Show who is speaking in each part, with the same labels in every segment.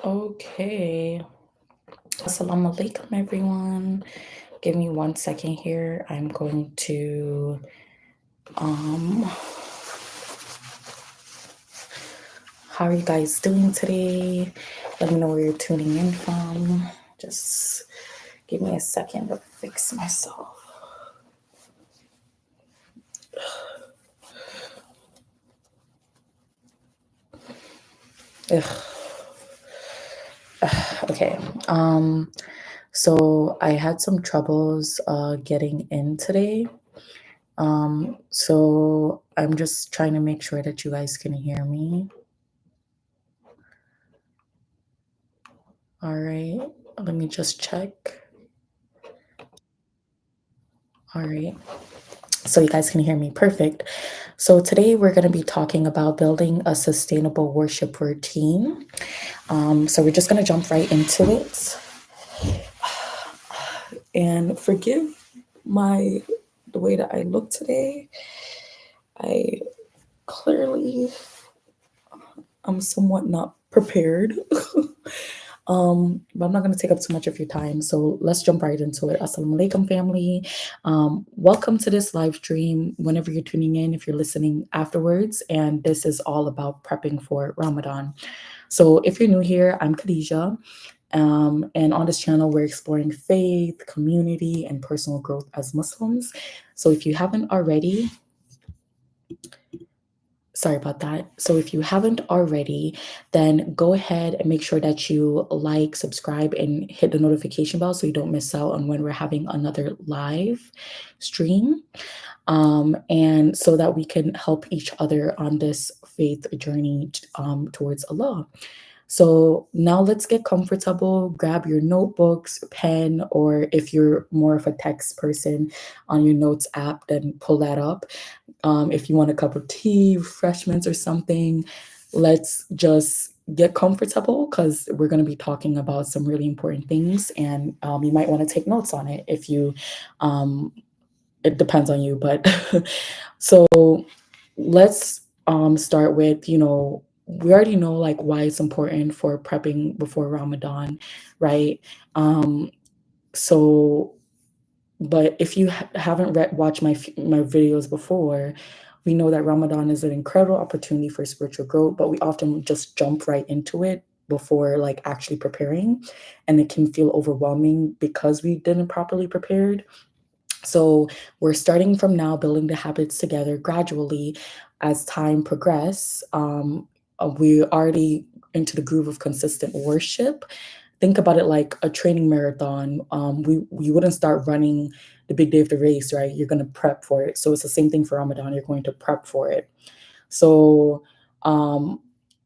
Speaker 1: Okay. Assalamu alaikum, everyone. Give me 1 second here. I'm going to, um, how are you guys doing today? Let me know where you're tuning in from. Just give me a second to fix myself. Ugh. Okay. So I had some troubles getting in today. So I'm just trying to make sure that you guys can hear me. All right. Let me just check. All right. So you guys can hear me. Perfect. So today we're going to be talking about building a sustainable worship routine. So we're just going to jump right into it. And forgive my the way that I look today. I clearly am somewhat not prepared. But I'm not going to take up too much of your time. So let's jump right into it. Assalamu alaikum, family. Welcome to this live stream. Whenever you're tuning in, if you're listening afterwards, and this is all about prepping for Ramadan. So if you're new here, I'm Khadija. And on this channel, we're exploring faith, community, and personal growth as Muslims. So if you haven't already, sorry about that. So if you haven't already, then go ahead and make sure that you like, subscribe, and hit the notification bell so you don't miss out on when we're having another live stream. And so that we can help each other on this faith journey towards Allah. So now let's get comfortable. Grab your notebooks, pen, or if you're more of a text person on your notes app, then pull that up. If you want a cup of tea, refreshments, or something, let's just get comfortable because we're going to be talking about some really important things, and you might want to take notes on it if you. It depends on you, but so let's start with we already know like why it's important for prepping before Ramadan, right? Um, so but if you haven't watched my videos before, we know that Ramadan is an incredible opportunity for spiritual growth, but we often just jump right into it before like actually preparing, and it can feel overwhelming because we didn't properly prepared. So we're starting from now, building the habits together gradually as time progress. We're already into the groove of consistent worship. Think about it like a training marathon. We wouldn't start running the big day of the race, right? You're going to prep for it. So it's the same thing for Ramadan. You're going to prep for it. So um,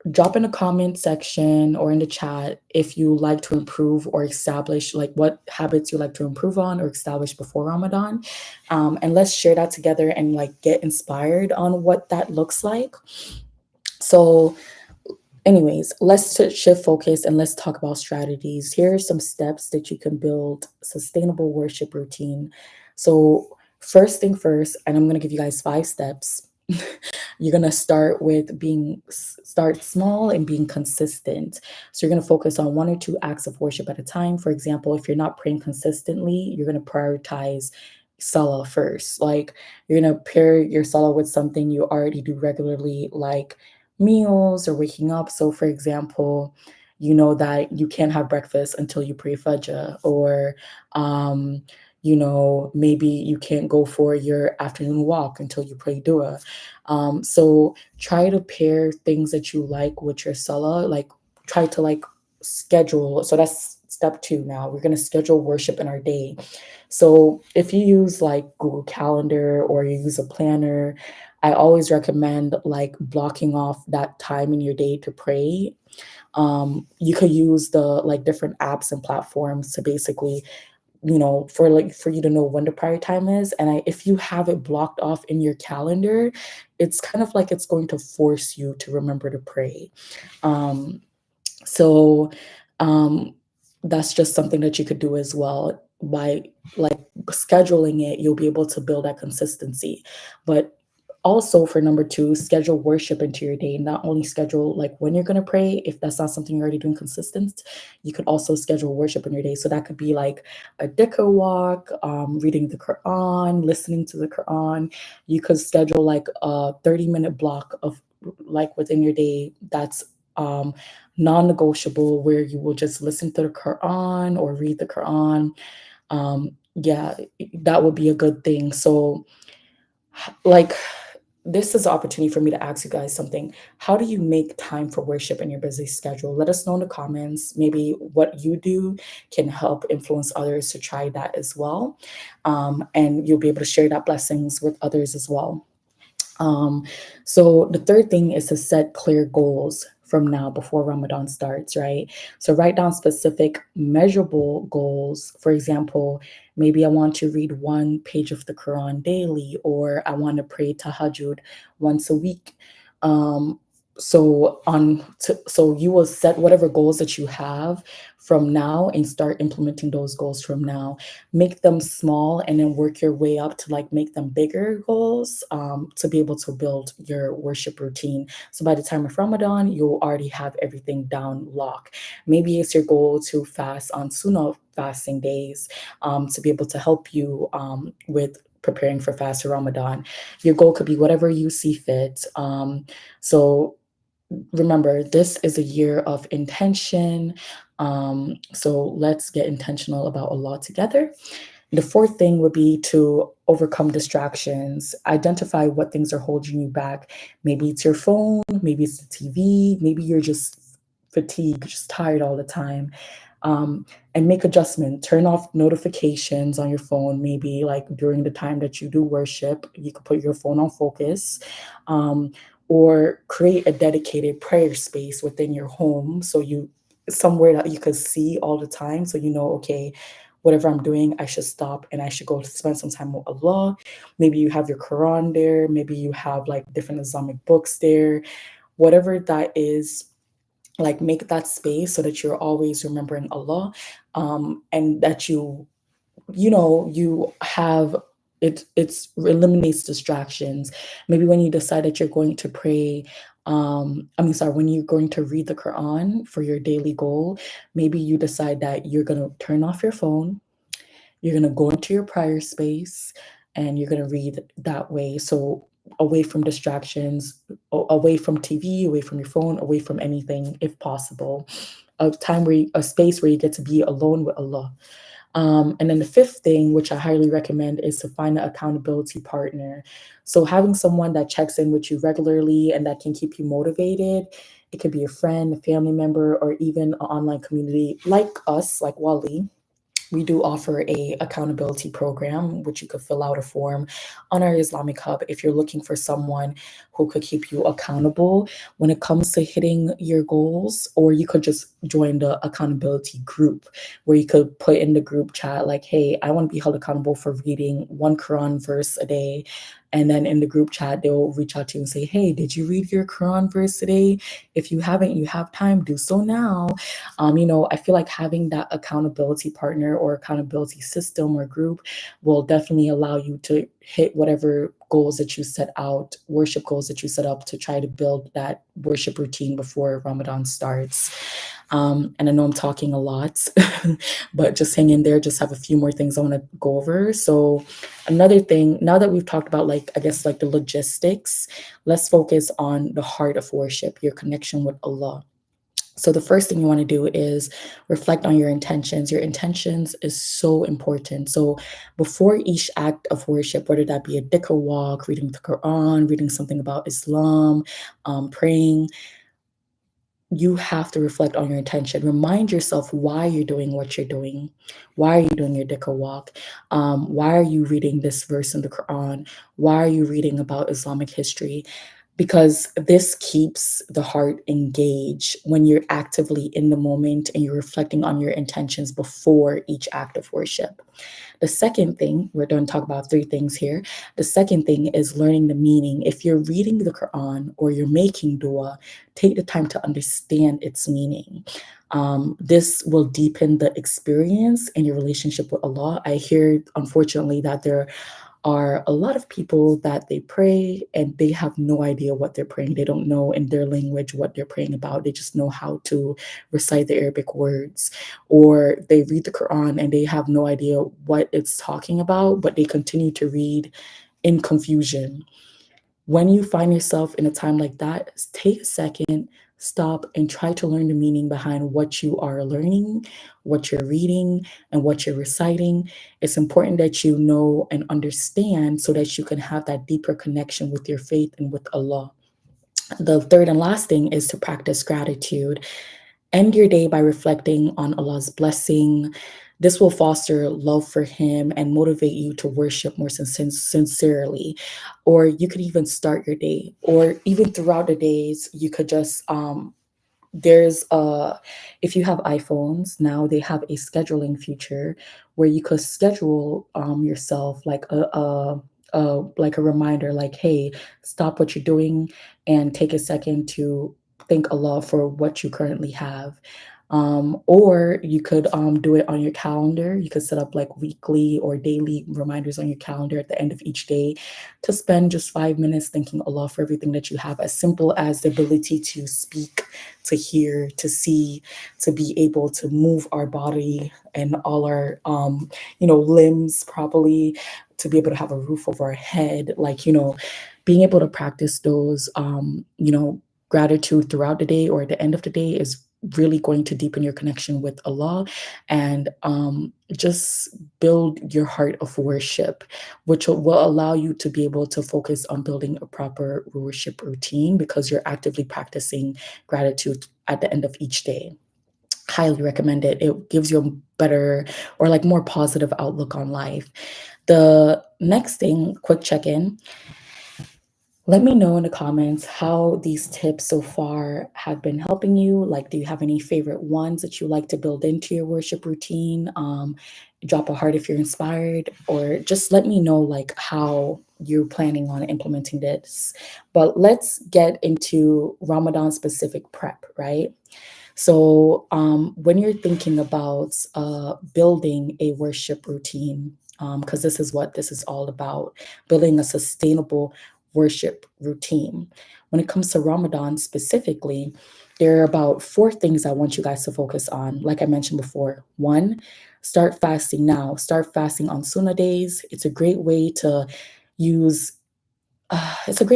Speaker 1: drop in a comment section or in the chat if you like to improve or establish like what habits you like to improve on or establish before Ramadan. And let's share that together and like get inspired on what that looks like. So anyways, let's shift focus and let's talk about strategies. Here are some steps that you can build sustainable worship routine. So first thing first, and I'm going to give you guys 5 steps. You're going to start small and being consistent. So you're going to focus on 1 or 2 acts of worship at a time. For example, if you're not praying consistently, you're going to prioritize salah first. Like you're going to pair your salah with something you already do regularly, like meals or waking up. So for example, you know that you can't have breakfast until you pray Fajr, or maybe you can't go for your afternoon walk until you pray dua. So try to pair things that you like with your salah, like try to like schedule. So that's step 2. Now we're going to schedule worship in our day. So if you use like Google Calendar or you use a planner, I always recommend like blocking off that time in your day to pray. You could use the like different apps and platforms to basically, for you to know when the prayer time is. And if you have it blocked off in your calendar, it's kind of like it's going to force you to remember to pray. Um, so um, that's just something that you could do as well. By like scheduling it, you'll be able to build that consistency. But Also, for number two, schedule worship into your day. Not only schedule like when you're going to pray, if that's not something you're already doing consistent, you could also schedule worship in your day. So that could be like a dhikr walk, reading the Quran, listening to the Quran. You could schedule like a 30-minute block of like within your day that's um, non-negotiable, where you will just listen to the Quran or read the Quran. Yeah, that would be a good thing. So, like, this is an opportunity for me to ask you guys something. How do you make time for worship in your busy schedule? Let us know in the comments. Maybe what you do can help influence others to try that as well. And you'll be able to share that blessings with others as well. Um, so the third thing is to set clear goals from now before Ramadan starts, right? So write down specific measurable goals. For example, maybe I want to read one page of the Quran daily, or I want to pray tahajjud once a week. Um, so you will set whatever goals that you have from now and start implementing those goals from now. Make them small and then work your way up to like make them bigger goals, to be able to build your worship routine. So by the time of Ramadan, you'll already have everything down lock. Maybe it's your goal to fast on Sunnah fasting days, to be able to help you with preparing for fast or Ramadan. Your goal could be whatever you see fit. So remember, this is a year of intention. So let's get intentional about Allah together. The fourth thing would be to overcome distractions. Identify what things are holding you back. Maybe it's your phone, maybe it's the TV, maybe you're just fatigued, just tired all the time. And make adjustment. Turn off notifications on your phone. Maybe like during the time that you do worship, you could put your phone on focus. Um, or create a dedicated prayer space within your home, so you somewhere that you could see all the time, so you know, okay, whatever I'm doing, I should stop and I should go spend some time with Allah. Maybe you have your Quran there, maybe you have like different Islamic books there, whatever that is. Like, make that space so that you're always remembering Allah, and that you have it's eliminates distractions. Maybe when you decide that you're going to pray, sorry, when you're going to read the Quran for your daily goal, maybe you decide that you're going to turn off your phone, you're going to go into your prayer space, and you're going to read that way. So away from distractions, away from TV, away from your phone, away from anything if possible. A space where you get to be alone with Allah. And then the fifth thing, which I highly recommend, is to find an accountability partner. So having someone that checks in with you regularly and that can keep you motivated. It could be a friend, a family member, or even an online community like us, like Wali. We do offer a accountability program, which you could fill out a form on our Islamic Hub if you're looking for someone who could keep you accountable when it comes to hitting your goals. Or you could just join the accountability group, where you could put in the group chat like, hey, I want to be held accountable for reading one Quran verse a day. And then in the group chat, they'll reach out to you and say, hey, did you read your Quran verse today? If you haven't, you have time, do so now. I feel like having that accountability partner or accountability system or group will definitely allow you to hit whatever goals that you set out, worship goals that you set up, to try to build that worship routine before Ramadan starts. And I know I'm talking a lot, but just hang in there. Just have a few more things I want to go over. So another thing, now that we've talked about, like, I guess like the logistics, let's focus on the heart of worship, your connection with Allah. So the first thing you want to do is reflect on your intentions. Your intentions is so important. So before each act of worship, whether that be a dhikr walk, reading the Quran, reading something about Islam, praying, you have to reflect on your intention. Remind yourself why you're doing what you're doing. Why are you doing your dhikr walk? Why are you reading this verse in the Quran? Why are you reading about Islamic history? Because this keeps the heart engaged when you're actively in the moment and you're reflecting on your intentions before each act of worship. The second thing, we're going to talk about three things here. The second thing is learning the meaning. If you're reading the Quran or you're making dua, take the time to understand its meaning. This will deepen the experience and your relationship with Allah. I hear, unfortunately, that there are a lot of people that they pray and they have no idea what they're praying. They don't know in their language what they're praying about. They just know how to recite the Arabic words, or they read the Quran and they have no idea what it's talking about, but they continue to read in confusion. When you find yourself in a time like that, take a second, stop, and try to learn the meaning behind what you are learning, what you're reading, and what you're reciting. It's important that you know and understand so that you can have that deeper connection with your faith and with Allah. The third and last thing is to practice gratitude. End your day by reflecting on Allah's blessing. This will foster love for Him and motivate you to worship more sincerely. Or you could even start your day, or even throughout the days, you could just there's if you have iPhones now, they have a scheduling feature where you could schedule yourself like a reminder, like, hey, stop what you're doing and take a second to thank Allah for what you currently have. Or you could do it on your calendar. You could set up like weekly or daily reminders on your calendar at the end of each day to spend just 5 minutes thanking Allah for everything that you have, as simple as the ability to speak, to hear, to see, to be able to move our body and all our limbs properly, to be able to have a roof over our head, like, being able to practice those gratitude throughout the day or at the end of the day is really going to deepen your connection with Allah, and just build your heart of worship, which will allow you to be able to focus on building a proper worship routine because you're actively practicing gratitude at the end of each day. Highly recommend it. It gives you a better or like more positive outlook on life. The next thing, quick check in. Let me know in the comments how these tips so far have been helping you. Like, do you have any favorite ones that you like to build into your worship routine? Drop a heart if you're inspired, or just let me know like how you're planning on implementing this. But let's get into Ramadan specific prep, right? So, when you're thinking about building a worship routine, because this is what this is all about, building a sustainable worship routine. When it comes to Ramadan specifically, there are about four things I want you guys to focus on. Like I mentioned before, one, start fasting now. Start fasting on Sunnah days. Use it's a great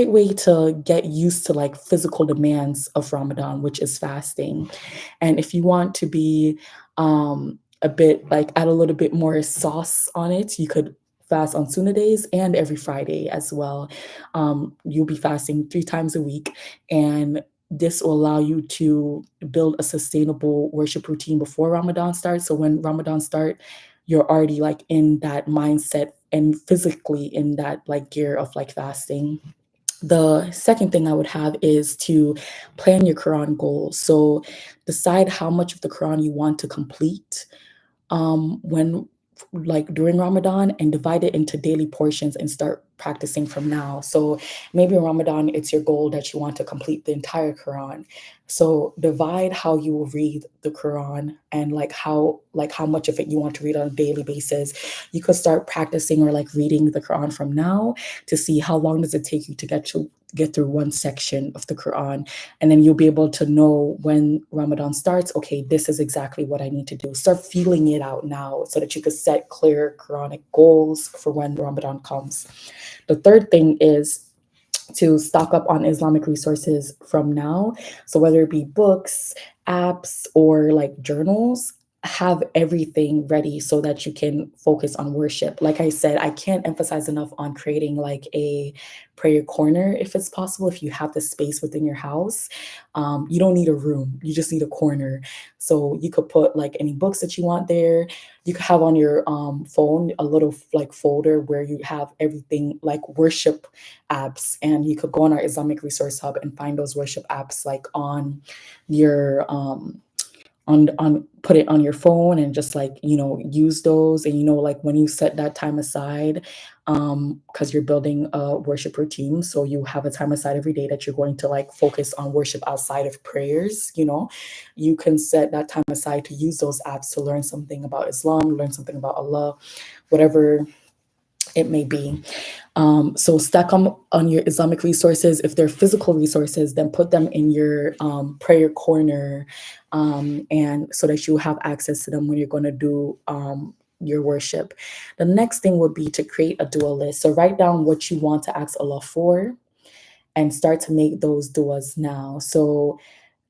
Speaker 1: way to get used to like physical demands of Ramadan, which is fasting. And if you want to be a bit like add a little bit more sauce on it, you could fast on Sunnah days and every Friday as well. You'll be fasting 3 times a week, and this will allow you to build a sustainable worship routine before Ramadan starts. So when Ramadan start, you're already like in that mindset and physically in that like gear of like fasting. The second thing I would have is to plan your Quran goals. So decide how much of the Quran you want to complete when like during Ramadan, and divide it into daily portions and start practicing from now. So maybe in Ramadan, it's your goal that you want to complete the entire Quran. So divide how you will read the Quran and like how much of it you want to read on a daily basis. You could start practicing or like reading the Quran from now to see how long does it take you to get through one section of the Quran, and then you'll be able to know when Ramadan starts, okay, this is exactly what I need to do. Start feeling it out now so that you can set clear Quranic goals for when Ramadan comes. The third thing is to stock up on Islamic resources from now. So whether it be books, apps, or like journals, have everything ready so that you can focus on worship. Like I said, I can't emphasize enough on creating like a prayer corner if it's possible. If you have the space within your house, you don't need a room, you just need a corner. So you could put like any books that you want there. You could have on your phone a little like folder where you have everything like worship apps, and you could go on our Islamic Resource Hub and find those worship apps like on your on put it on your phone and just like use those. And like when you set that time aside, because you're building a worship routine, so you have a time aside every day that you're going to like focus on worship outside of prayers, you can set that time aside to use those apps to learn something about Islam, learn something about Allah, whatever it may be. So stack them on your Islamic resources. If they're physical resources, then put them in your prayer corner, and so that you have access to them when you're going to do your worship. The next thing would be to create a dua list. So write down what you want to ask Allah for and start to make those duas now. So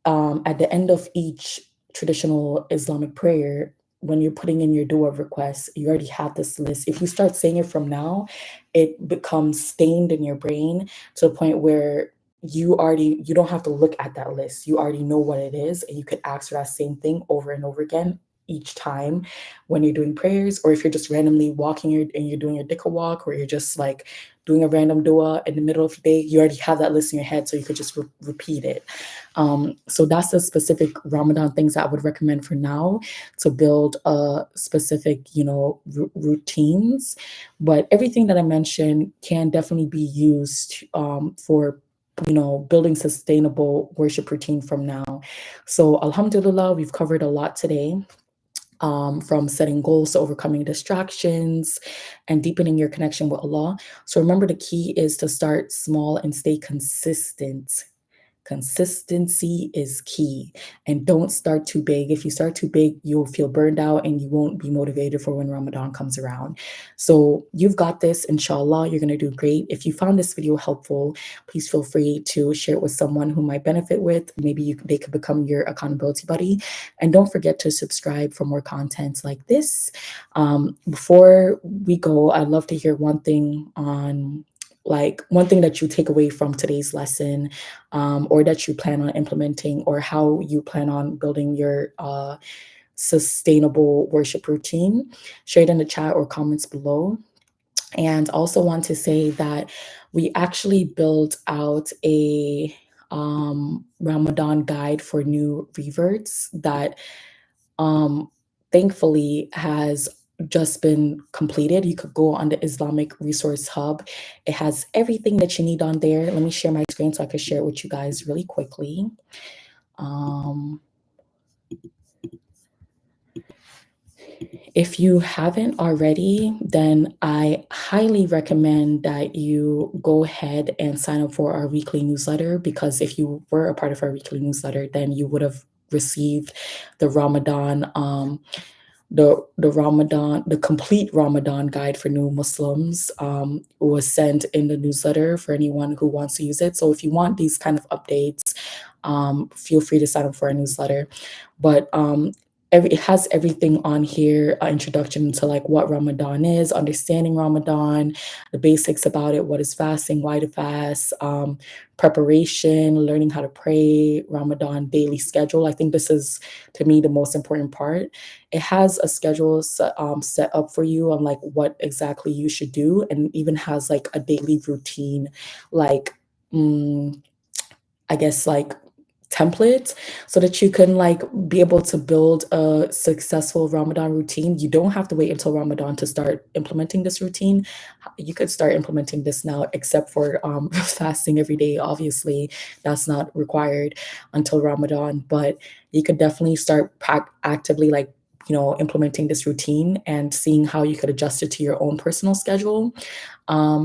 Speaker 1: at the end of each traditional Islamic prayer, when you're putting in your dua requests, you already have this list. If you start saying it from now, it becomes stained in your brain to the point where you don't have to look at that list. You already know what it is, and you could ask for that same thing over and over again each time when you're doing prayers, or if you're just randomly walking and you're doing your dhikr walk, or you're just like doing a random dua in the middle of the day, you already have that list in your head, so you could just repeat it. So that's the specific Ramadan things that I would recommend for now to build a specific, routines. But everything that I mentioned can definitely be used for building sustainable worship routine from now. So Alhamdulillah, we've covered a lot today. From setting goals to overcoming distractions and deepening your connection with Allah. So remember, the key is to start small and stay consistent. Consistency is key, and don't start too big. If you start too big, you'll feel burned out and you won't be motivated for when Ramadan comes around. So you've got this, inshallah. You're going to do great. If you found this video helpful, please feel free to share it with someone who might benefit with. Maybe they could become your accountability buddy. And don't forget to subscribe for more content like this. Before we go, I'd love to hear one thing that you take away from today's lesson, or that you plan on implementing, or how you plan on building your sustainable worship routine. Share it in the chat or comments below. And also want to say that we actually built out a Ramadan guide for new reverts that thankfully has just been completed. You could go on the Islamic Resource Hub. It has everything that you need on there. Let me share my screen so I can share it with you guys really quickly. If you haven't already, then I highly recommend that you go ahead and sign up for our weekly newsletter, because if you were a part of our weekly newsletter, then you would have received the Ramadan the complete Ramadan guide for new Muslims was sent in the newsletter for anyone who wants to use it. So if you want these kind of updates, feel free to sign up for our newsletter. But it has everything on here: introduction to like what Ramadan is, understanding Ramadan, the basics about it, what is fasting, why to fast, preparation, learning how to pray, Ramadan daily schedule. I think this is, to me, the most important part. It has a schedule set up for you on like what exactly you should do, and even has like a daily routine, like I guess like template, so that you can like be able to build a successful Ramadan routine. You don't have to wait until Ramadan to start implementing this routine. You could start implementing this now, except for fasting every day. Obviously, that's not required until Ramadan, but you could definitely start actively like implementing this routine and seeing how you could adjust it to your own personal schedule.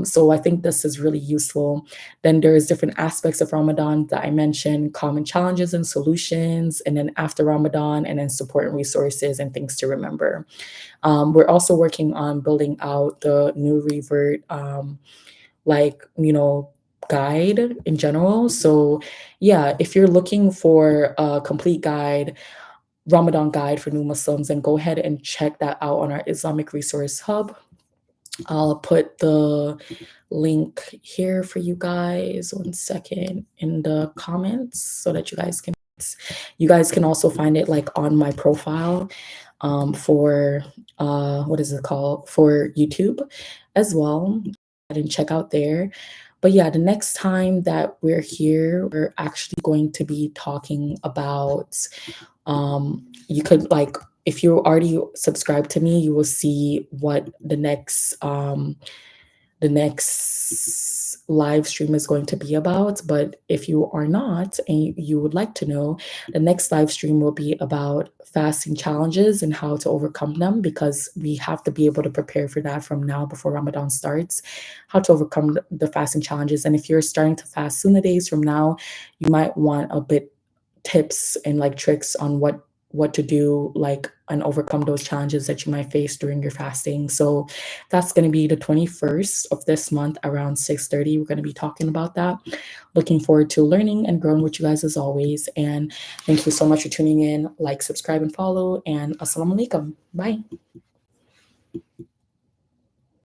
Speaker 1: So I think this is really useful. Then there's different aspects of Ramadan that I mentioned: common challenges and solutions, and then after Ramadan, and then support and resources and things to remember. We're also working on building out the new revert, guide in general. So yeah, if you're looking for a complete guide, Ramadan guide for new Muslims, and go ahead and check that out on our Islamic Resource Hub. I'll put the link here for you guys, 1 second, in the comments, so that you guys can also find it like on my profile for what is it called, for YouTube as well. And check out there. But yeah, the next time that we're here, we're actually going to be talking about you could like, if you already subscribed to me, you will see what the next live stream is going to be about. But if you are not and you would like to know, the next live stream will be about fasting challenges and how to overcome them, because we have to be able to prepare for that from now before Ramadan starts, how to overcome the fasting challenges. And if you're starting to fast soon, the days from now, you might want a bit tips and like tricks on what to do, like, and overcome those challenges that you might face during your fasting. So that's going to be the 21st of this month around 6:30. We're going to be talking about that. Looking forward to learning and growing with you guys as always. And thank you so much for tuning in. Like, subscribe, and follow. And assalamu alaikum. Bye.